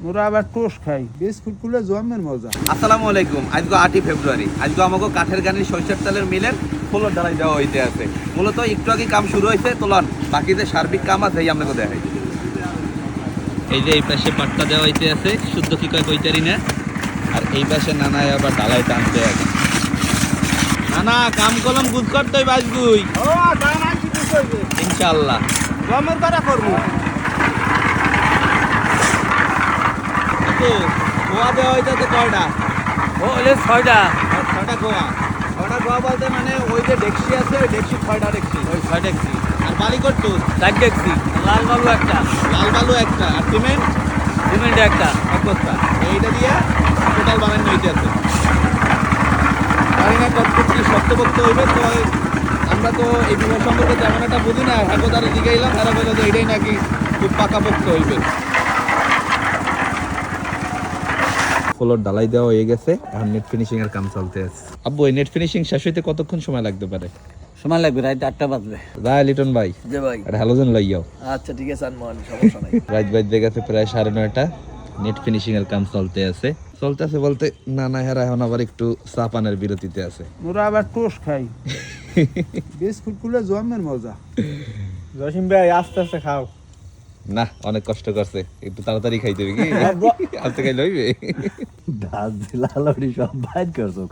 ওরা আবার টোস্ট খাই বিস্কুট গুলো জমের মজা। আসসালামু আলাইকুম। আজকে 8ই ফেব্রুয়ারি। আজকে আমাকে কাঠের গানির সরিষার তেলের মিলের ফ্লোর ঢালাই দেওয়া হইতে আছে। মূলত একটু আগে কাম শুরু হয়েছে, তোলন বাকি যে সার্বিক কাম আছে এই আপনাকে দেখাই। এই যে এই পাশে পাট্টা দেওয়া হইতে আছে, শুদ্ধ কি কয় কইতারি না। আর এই পাশে নানায় আবার ঢালাই টানতে আছে। নানা কাম কলম গুজ করতেই বাজগুই ও দাম আনছি কি করবে ইনশাআল্লাহ। জমের করা করবো। তো গোয়া দেওয়া হইতেছে কয়টা? ও হলে 6টা। 6টা গোয়া। 6টা গোয়া বলতে মানে ওই যে ডেকসি আছে, ওই ডেকসি 6টা ডেকসি। ওই 6 দেখছি আর বালি করতো 4 দেখছি। লাল বালু একটা, লাল বালু একটা, আর সিমেন্ট সিমেন্ট একটা। এক বস্তা। এইটা দিয়ে টোটাল বানানো হইতে আছে। জানি না কতটুকু কি শক্তপোক্ত হইবে। তো আমরা তো এই বিভাগ সম্পর্কে তেমন একটা বুঝি না। হাগোদারে দিকে এলাম, এরা বলে যে এটাই নাকি খুব পাকাপোক্ত হইবে। ফ্লোর ঢালাই দেওয়া হয়ে গেছে, এখন নেট ফিনিশিং এর কাম চলতে আছে। আব্বু এই নেট ফিনিশিং শেষ হইতে কতক্ষণ সময় লাগতে পারে? সময় লাগবে রাত 8টা বাজবে। রায় লিটন ভাই, যে ভাই একটা হ্যালোজেন লইয়াও। আচ্ছা ঠিক আছে আনমন, সমস্যা নাই। রাত বাজে গেছে প্রায় 9:30। নেট ফিনিশিং এর কাম চলতে আছে বলতে নানা হেরা এখন আবার একটু চা পানের বিরতিতে আছে। ওরা আবার টোস্ট খাই বিস্কুট গুলো জমের মজা। জসিম ভাই আস্তে আস্তে খাও। না অনেক কষ্ট করছে, একটু তাড়াতাড়ি খাইতে হবে কি আজকে খাই লইবে। দাঁত লালড়ি সব বাইর করছো